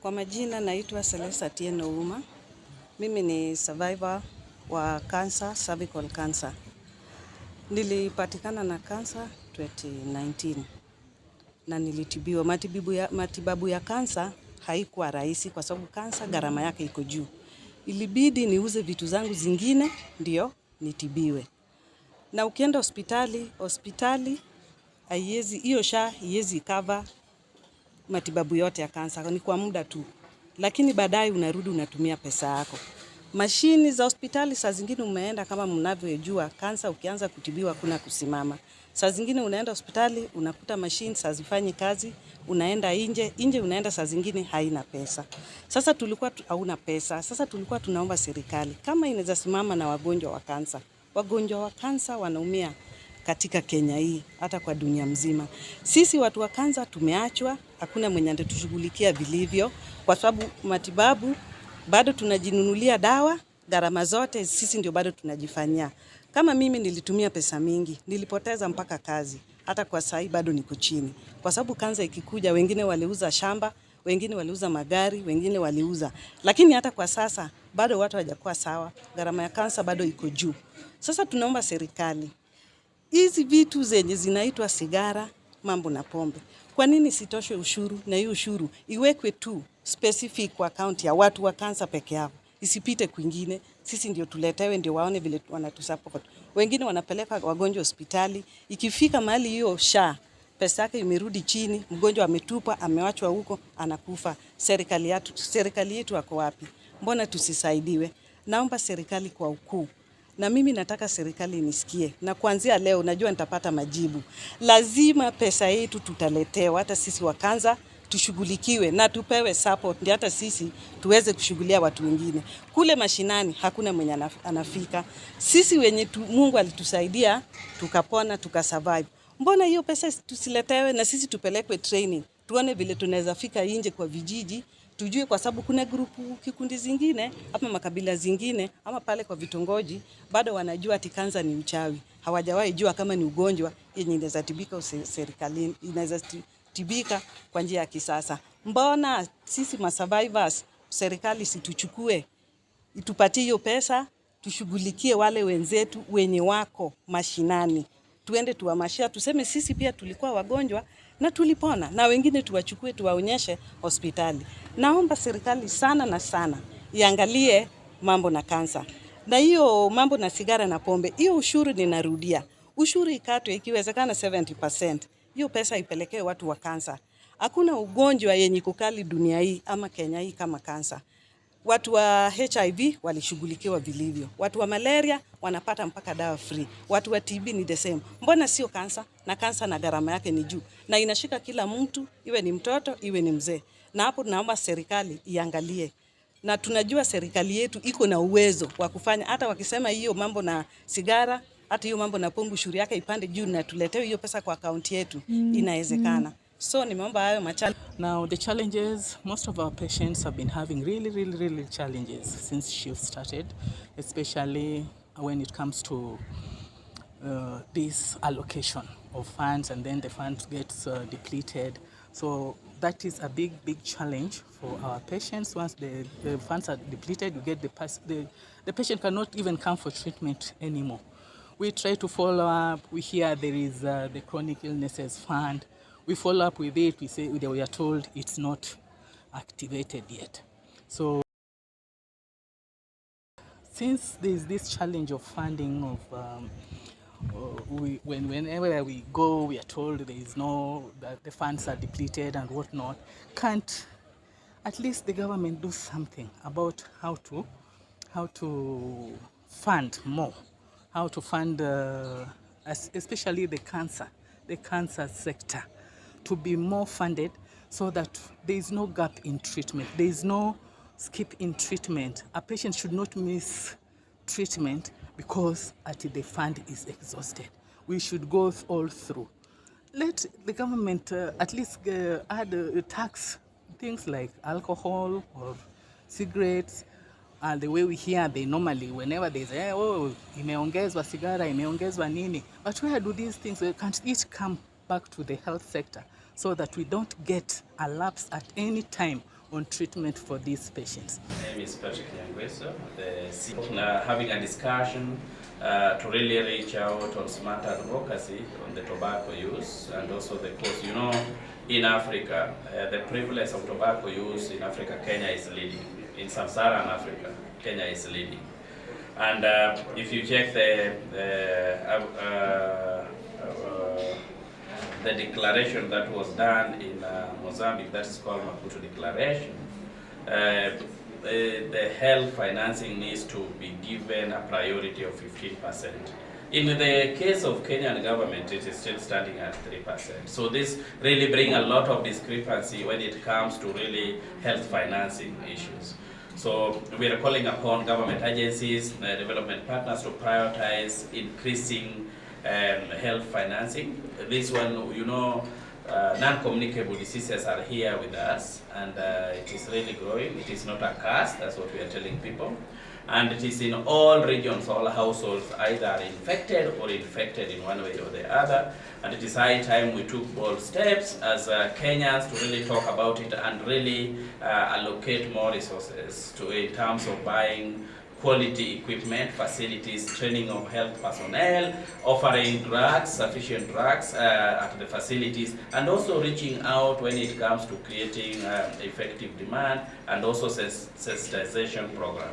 Kwa majina naitwa Celesta Tieno Uma. Mimi ni survivor wa cancer, cervical cancer. Nilipatikana na cancer 2019 na nilitibiwa. Matibabu ya cancer haikuwa rahisi kwa sababu cancer gharama yake iko juu. Ilibidi niuze vitu zangu zingine ndio nitibiwe. Na ukienda hospitali haiwezi, hiyo haiwezi cover matibabu yote ya kansa, ni kwa muda tu. Lakini baadaye unarudi unatumia pesa yako. Mashini za hospitali saa zingine umeenda, kama mnavyojua kansa ukianza kutibiwa kuna kusimama. Saa zingine unaenda hospitali unakuta mashini hazifanyi kazi, unaenda nje unaenda saa zingine haina pesa. Sasa hauna pesa. Sasa tulikuwa tunaomba serikali kama inaweza simama na wagonjwa wa kansa. Wagonjwa wa kansa wanaumia katika Kenya hii, hata kwa dunia mzima. Sisi watu wa kansa tumeachwa, hakuna mwenye anatushughulikia vilivyo kwa sababu matibabu bado tunajinunulia dawa, gharama zote sisi ndio bado tunajifanyia. Kama mimi nilitumia pesa mingi, nilipoteza mpaka kazi. Hata kwa sasa bado niko chini. Kwa sababu kansa ikikuja, wengine waliuza shamba, wengine waliuza magari, wengine waliuza. Lakini hata kwa sasa bado watu hawajakuwa sawa. Gharama ya kansa bado iko juu. Sasa tunaomba serikali, hizi vitu zenye zinaitwa sigara, mambo na pombe, kwa nini sitoshe ushuru? Na hiyo ushuru iwekwe tu specific kwa account ya watu wa kansa peke yao, isipite kwingine. Sisi ndio tuletewe, ndio waone vile wanatusupport. Wengine wanapeleka wagonjwa hospitali, ikifika mahali hiyo pesa yake imerudi chini, mgonjwa ametupwa, amewachwa huko, anakufa. Serikali yetu wako wapi? Mbona tusisaidiwe? Naomba serikali kwa ukuu. Na mimi nataka serikali inisikie. Na kuanzia leo najua nitapata majibu. Lazima pesa yetu tutaletewa, hata sisi wa kansa tushughulikiwe na tupewe support ndio hata sisi tuweze kushughulia watu wengine. Kule mashinani hakuna mwenye anafika. Sisi wenye Mungu alitusaidia tukapona, tukasurvive. Mbona hiyo pesa tusiletewe na sisi tupelekwe training? Tuone vile tunaweza fika nje kwa vijiji. Tujue, kwa sababu kuna kikundi zingine ama makabila zingine ama pale kwa vitongoji bado wanajua ati kansa ni uchawi. Hawajawahi jua kama ni ugonjwa yenye inaweza tibika serikalini, inaweza tibika kwa njia ya kisasa. Mbona sisi survivors serikali situchukue, itupatie hiyo pesa, tushughulikie wale wenzetu wenye wako mashinani. Tuende tuhamashia, tuseme sisi pia tulikuwa wagonjwa na tulipona, na wengine tuwachukue tuwaonyeshe hospitali. Naomba serikali sana na sana iangalie mambo na kansa. Na hiyo mambo na sigara na pombe, hiyo ushuru ninarudia. Ushuru ikatwe ikiwezekana 70%. Hiyo pesa ipelekee watu wa kansa. Hakuna ugonjwa yenye kukali dunia hii ama Kenya hii kama kansa. Watu wa HIV walishughulikiwa vilivyo. Watu wa malaria wanapata mpaka dawa free. Watu wa TB ni the same. Mbona sio kansa? Na kansa na gharama yake ni juu. Na inashika kila mtu, iwe ni mtoto, iwe ni mzee. Na hapo tunaomba serikali iangalie. Na tunajua serikali yetu iko na uwezo wa kufanya, hata wakisema hiyo mambo na sigara, hata hiyo mambo na pombe ushuru yake ipande juu na tuletewe hiyo pesa kwa akaunti yetu, inawezekana. So nimeomba hayo machallenge. Now the challenges, most of our patients have been having really challenges since shift started, especially when it comes to this allocation of funds, and then the funds gets depleted. So that is a big challenge for our patients. Once the funds are depleted, you get the patient cannot even come for treatment anymore. We try to follow up. We hear there is the chronic illnesses fund. We follow up with it. We are told it's not activated yet. So since there is this challenge of funding of whenever we go, we are told that the funds are depleted and whatnot. Can't at least the government do something about how to fund more, how to fund especially the cancer sector, to be more funded so that there is no gap in treatment, there is no skip in treatment. A patient should not miss treatment because the fund is exhausted. We should go all through. Let the government at least add a tax, things like alcohol or cigarettes. The way we hear, they normally, whenever they say, oh, imeongezwa sigara, imeongezwa nini. But where do these things, can't it come back to the health sector so that we don't get a lapse at any time on treatment for these patients. My name is Patrick Nyangweso, having a discussion to really reach out on smart advocacy on the tobacco use and also the cost. You know, in Africa, the prevalence of tobacco use in Africa, Kenya is leading. In sub-Saharan Africa, Kenya is leading. And if you check the declaration that was done in Mozambique, that is called Maputo Declaration, the health financing needs to be given a priority of 15%. In the case of Kenyan government, it is still standing at 3%. So this really brings a lot of discrepancy when it comes to really health financing issues. So we are calling upon government agencies, development partners to prioritize increasing health financing. This one, you know, non-communicable diseases are here with us, and it is really growing. It is not a curse, that's what we are telling people. And it is in all regions, all households, either infected or infected in one way or the other. And it is high time we took bold steps as Kenyans to really talk about it and really allocate more resources in terms of buying quality equipment, facilities, training of health personnel, offering drugs, sufficient drugs at the facilities, and also reaching out when it comes to creating effective demand and also sensitization program.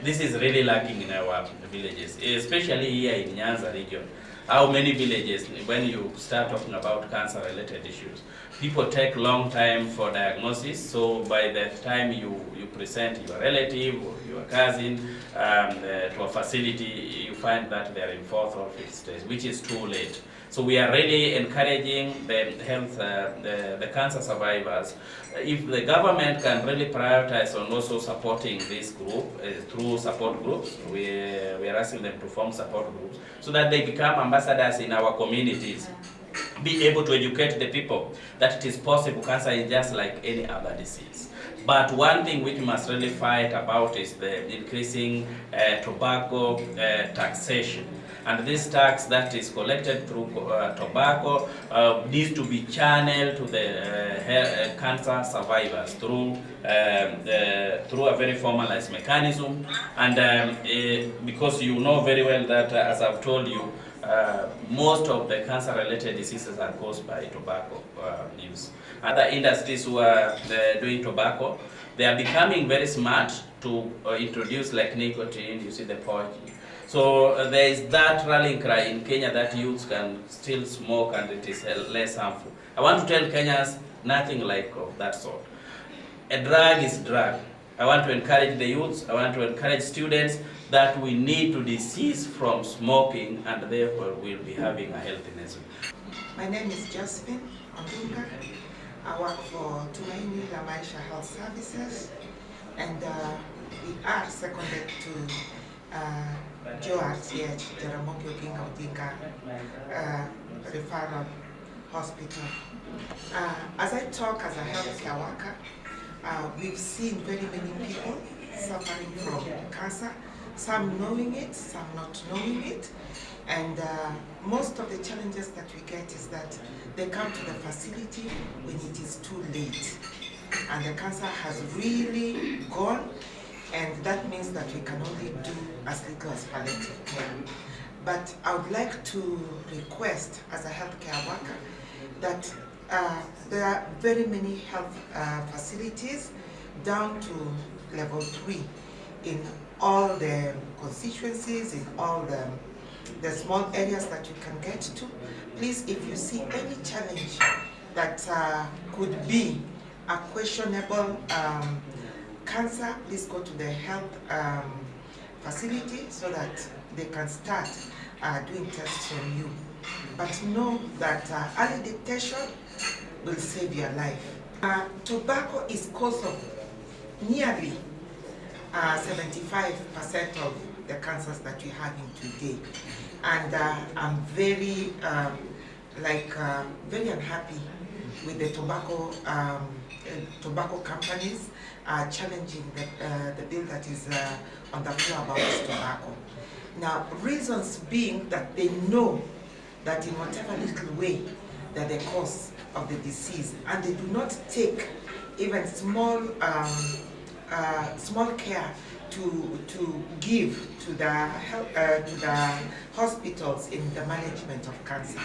This is really lacking in our villages, especially here in Nyanza region. How many villages, when you start talking about cancer-related issues, people take long time for diagnosis, so by the time you present your relative or your cousin to a facility, you find that they're in 4th or 5th stage, which is too late. So we are really encouraging the health, the cancer survivors. If the government can really prioritize on also supporting this group through support groups, we are asking them to form support groups so that they become ambassadors in our communities. Be able to educate the people that it is possible. Cancer is just like any other disease. But one thing which we must really fight about is the increasing tobacco taxation. And this tax that is collected through tobacco needs to be channeled to the cancer survivors through a very formalized mechanism. And because you know very well that, as I've told you, most of the cancer-related diseases are caused by tobacco use. Other industries who are doing tobacco, they are becoming very smart to introduce like nicotine, you see the pouch. So there is that rallying cry in Kenya that youths can still smoke and it is less harmful. I want to tell Kenyans nothing like of that sort. A drug is drug. I want to encourage the youths, I want to encourage students that we need to desist from smoking and therefore we'll be having a healthiness. My name is Josephine Ondunga. I work for Tumaini La Maisha Health Services, and we are seconded to JORCH, Jaramogi Oginga Odinga Referral Hospital. As I talk as a healthcare worker, we've seen very many people suffering from cancer, some knowing it, some not knowing it. And most of the challenges that we get is that they come to the facility when it is too late. And the cancer has really gone, and that means that we can only do as little as palliative care. But I would like to request, as a healthcare worker, that there are very many health facilities down to level 3 in all the constituencies, in all the small areas that you can get to. Please, if you see any challenge that could be a questionable cancer, please go to the health facility so that they can start doing tests on you. But know that early detection will save your life. Tobacco is cause of nearly 75% of the cancers that we're having today. And I'm very, very unhappy with the tobacco companies challenging the bill that is on the floor about tobacco. Now, reasons being that they know that in whatever little way they're the cause of the disease, and they do not take even small care to give to the hospitals in the management of cancer.